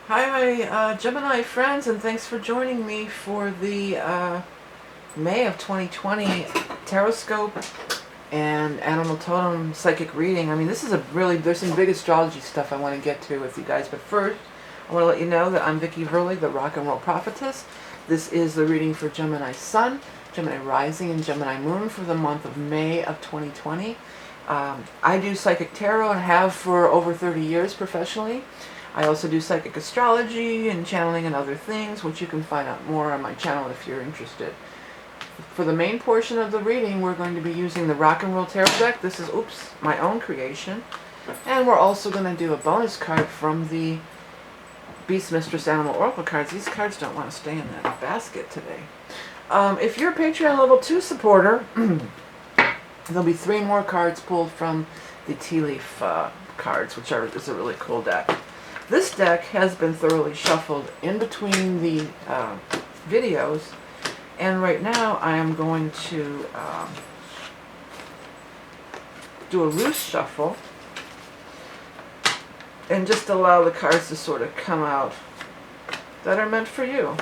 Hi, my Gemini friends, and thanks for joining me for the May of 2020 Taroscope and Animal Totem Psychic Reading. I mean, this is there's some big astrology stuff I want to get to with you guys, but first, I want to let you know that I'm Vickieverlie, the Rock and Roll Prophetess. This is the reading for Gemini Sun, Gemini Rising, and Gemini Moon for the month of May of 2020. I do Psychic Tarot and have for over 30 years professionally. I also do psychic astrology and channeling and other things, which you can find out more on my channel if you're interested. For the main portion of the reading, we're going to be using the Rock and Roll Tarot deck. This is, my own creation. And we're also going to do a bonus card from the Beast Mistress Animal Oracle cards. These cards don't want to stay in that basket today. If you're a Patreon level 2 supporter, there'll be 3 more cards pulled from the Tea Leaf cards, which is a really cool deck. This deck has been thoroughly shuffled in between the videos, and right now I am going to do a loose shuffle and just allow the cards to sort of come out that are meant for you.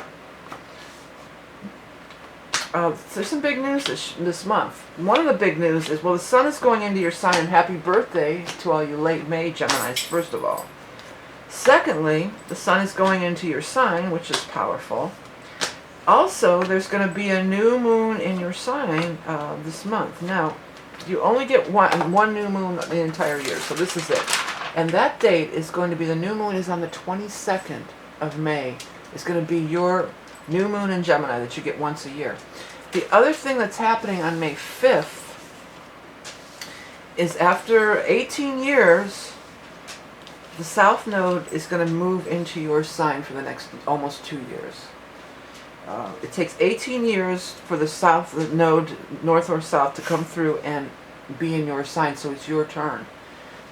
There's some big news this month. One of the big news is, well, the sun is going into your sign, and happy birthday to all you late May Geminis, first of all. Secondly, the sun is going into your sign, which is powerful. Also, there's going to be a new moon in your sign this month. Now, you only get one new moon the entire year, so this is it. And that date is going to be, the new moon is on the 22nd of May. It's going to be your new moon in Gemini that you get once a year. The other thing that's happening on May 5th is, after 18 years, the South Node is going to move into your sign for the next almost 2 years. It takes 18 years for the South Node, North or South, to come through and be in your sign, so it's your turn.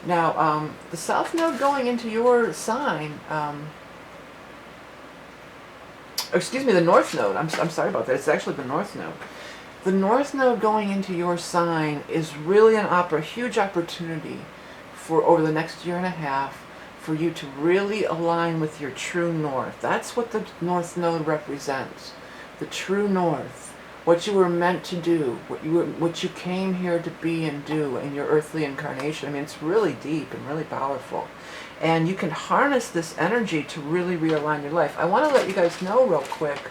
Now, the South Node going into your sign, excuse me, the North Node, I'm sorry about that, it's actually the North Node. The North Node going into your sign is really a huge opportunity for over the next year and a half for you to really align with your true north. That's what the North Node represents. The true north. What you were meant to do. What you came here to be and do in your earthly incarnation. I mean, it's really deep and really powerful. And you can harness this energy to really realign your life. I want to let you guys know real quick,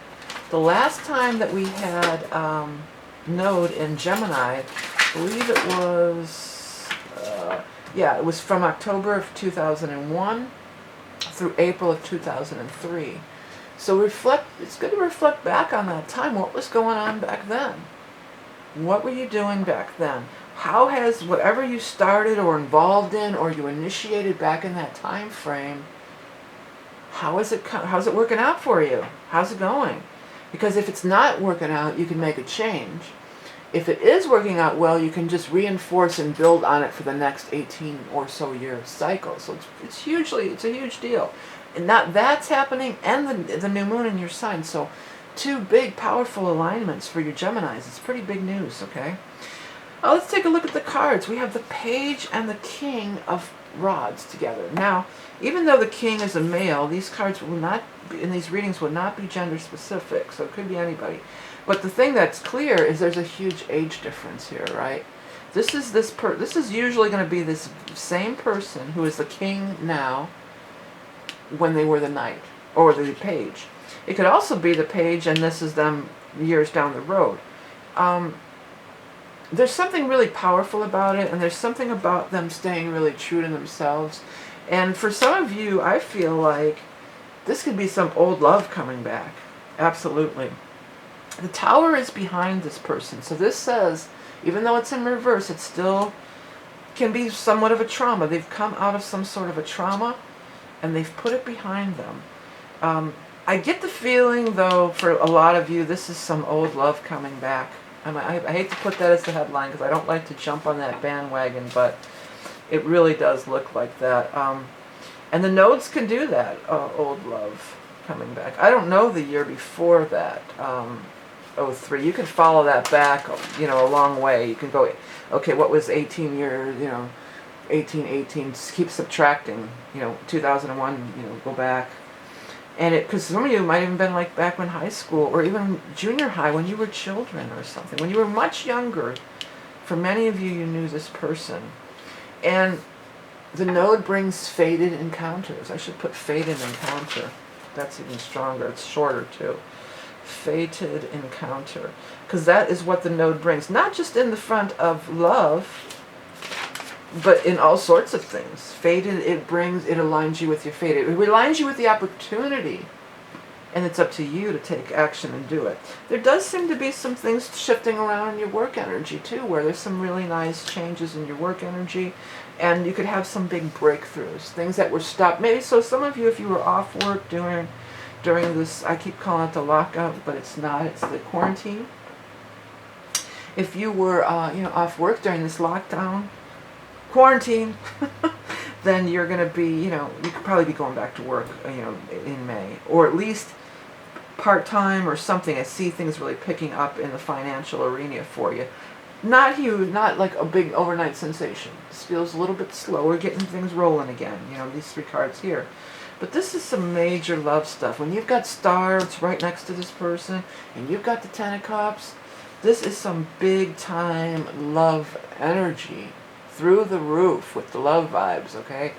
the last time that we had Node in Gemini, I believe it was... yeah, it was from October of 2001 through April of 2003. So it's good to reflect back on that time. What was going on back then? What were you doing back then? How has whatever you started or involved in or you initiated back in that time frame, how's it working out for you? How's it going? Because if it's not working out, you can make a change. If it is working out well, you can just reinforce and build on it for the next 18 or so year cycle. So it's a huge deal. And that's happening, and the new moon in your sign. So 2 big, powerful alignments for your Geminis. It's pretty big news, okay? Let's take a look at the cards. We have the Page and the King of Rods together. Now, even though the King is a male, these cards will not be, in these readings, will not be gender specific. So it could be anybody. But the thing that's clear is there's a huge age difference here, right? This is usually going to be this same person who is the king now when they were the knight or the page. It could also be the page and this is them years down the road. There's something really powerful about it, and there's something about them staying really true to themselves. And for some of you, I feel like this could be some old love coming back. Absolutely. The Tower is behind this person. So this says, even though it's in reverse, it still can be somewhat of a trauma. They've come out of some sort of a trauma, and they've put it behind them. I get the feeling, though, for a lot of you, this is some old love coming back. I hate to put that as the headline, because I don't like to jump on that bandwagon, but it really does look like that. And the nodes can do that, old love coming back. I don't know the year before that. 03. You can follow that back, a long way. You can go, okay, what was 18 years, 18, just keep subtracting, 2001, go back. And because some of you might even been like back when high school or even junior high when you were children or something. When you were much younger, for many of you, you knew this person. And the node brings fated encounters. I should put fated encounter. That's even stronger. It's shorter too. Fated encounter. Because that is what the node brings. Not just in the front of love, but in all sorts of things. Fated, it aligns you with your fate. It aligns you with the opportunity. And it's up to you to take action and do it. There does seem to be some things shifting around in your work energy too, where there's some really nice changes in your work energy. And you could have some big breakthroughs. Things that were stopped. Maybe, so some of you, if you were off work during this, I keep calling it the lockout, but it's not. It's the quarantine. If you were off work during this lockdown, quarantine, then you're going to be, you could probably be going back to work, in May, or at least part-time or something. I see things really picking up in the financial arena for you. Not huge, not like a big overnight sensation. This feels a little bit slower, getting things rolling again, these 3 cards here. But this is some major love stuff. When you've got stars right next to this person, and you've got the 10 of Cups, this is some big-time love energy. Through the roof with the love vibes, okay?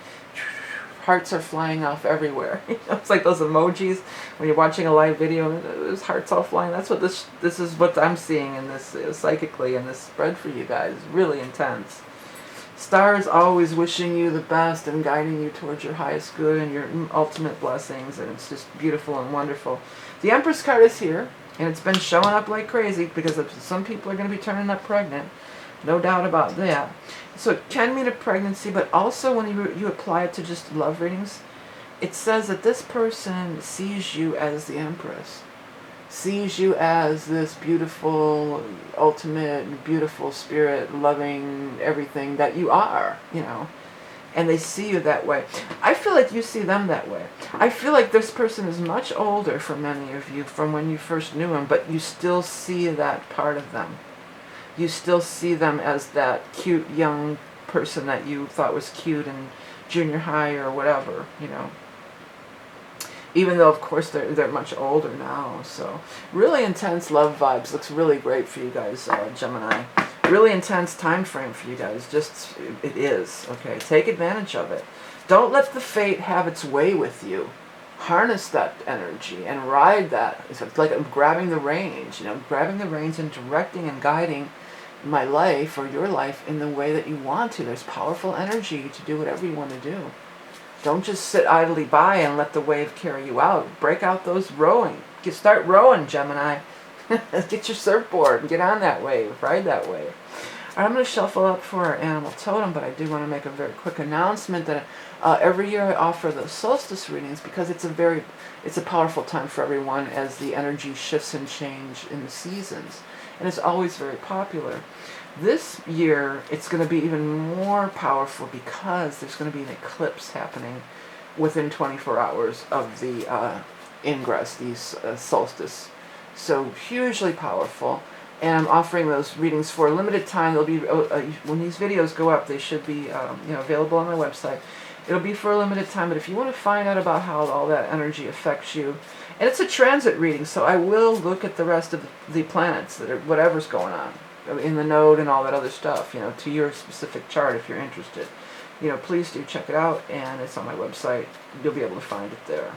Hearts are flying off everywhere. It's like those emojis when you're watching a live video and there's hearts all flying. That's what this is what I'm seeing in this psychically in this spread for you guys. Really intense. Stars always wishing you the best and guiding you towards your highest good and your ultimate blessings, and it's just beautiful and wonderful. The Empress card is here, and it's been showing up like crazy because some people are going to be turning up pregnant. No doubt about that. So it can mean a pregnancy, but also when you apply it to just love readings, it says that this person sees you as the Empress. Sees you as this beautiful, ultimate, beautiful spirit, loving everything that you are, And they see you that way. I feel like you see them that way. I feel like this person is much older for many of you from when you first knew them, but you still see that part of them. You still see them as that cute young person that you thought was cute in junior high or whatever, Even though, of course, they're much older now. So really intense love vibes. Looks really great for you guys, Gemini. Really intense time frame for you guys. Just, it is, okay? Take advantage of it. Don't let the fate have its way with you. Harness that energy and ride that. It's like I'm grabbing the reins, grabbing the reins and directing and guiding my life or your life in the way that you want to. There's powerful energy to do whatever you want to do. Don't just sit idly by and let the wave carry you out. Break out those rowing. Start rowing, Gemini. Get your surfboard and get on that wave. Ride that wave. All right, I'm going to shuffle up for our animal totem, but I do want to make a very quick announcement that every year I offer the solstice readings because it's a powerful time for everyone as the energy shifts and change in the seasons. And it's always very popular. This year, it's going to be even more powerful because there's going to be an eclipse happening within 24 hours of the ingress, these solstice. So hugely powerful. And I'm offering those readings for a limited time. They'll be when these videos go up, they should be available on my website. It'll be for a limited time, but if you want to find out about how all that energy affects you, and it's a transit reading, so I will look at the rest of the planets that are whatever's going on in the node and all that other stuff, to your specific chart if you're interested. Please do check it out, and it's on my website. You'll be able to find it there.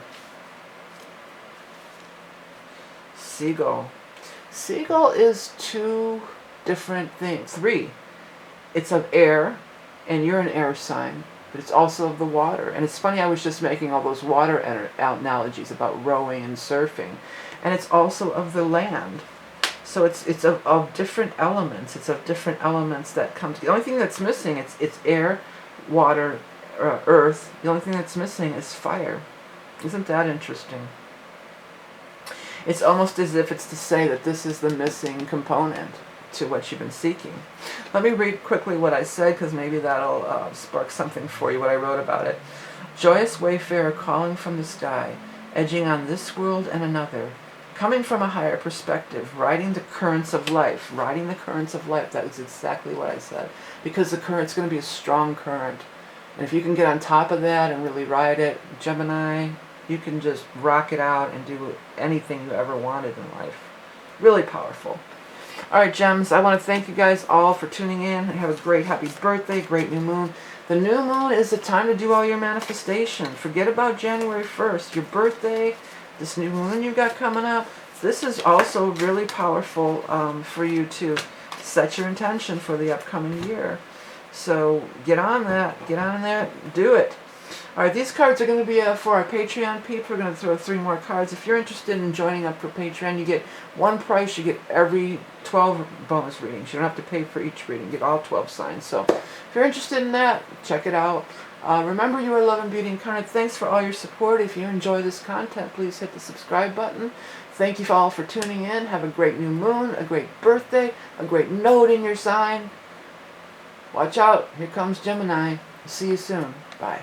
Seagull. Seagull is 2 different things. 3. It's of air, and you're an air sign, but it's also of the water. And it's funny, I was just making all those water analogies about rowing and surfing. And it's also of the land. So it's of different elements. It's of different elements that come together. The only thing that's missing, it's air, water, earth. The only thing that's missing is fire. Isn't that interesting? It's almost as if it's to say that this is the missing component to what you've been seeking. Let me read quickly what I said, because maybe that'll spark something for you, what I wrote about it. Joyous wayfarer calling from the sky, edging on this world and another, coming from a higher perspective, riding the currents of life. Riding the currents of life, that is exactly what I said. Because the current's going to be a strong current. And if you can get on top of that and really ride it, Gemini, you can just rock it out and do anything you ever wanted in life. Really powerful. Alright, gems, I want to thank you guys all for tuning in. Have a great happy birthday, great new moon. The new moon is the time to do all your manifestation. Forget about January 1st. Your birthday, this new moon you got coming up. This is also really powerful for you to set your intention for the upcoming year. So get on that. Get on there. Do it. Alright, these cards are going to be for our Patreon peeps. We're going to throw 3 more cards. If you're interested in joining up for Patreon, you get one price. You get every 12 bonus readings. You don't have to pay for each reading. You get all 12 signs. So if you're interested in that, check it out. Remember, you are love and beauty incarnate. Thanks for all your support. If you enjoy this content, please hit the subscribe button. Thank you all for tuning in. Have a great new moon, a great birthday, a great node in your sign. Watch out. Here comes Gemini. See you soon. Bye.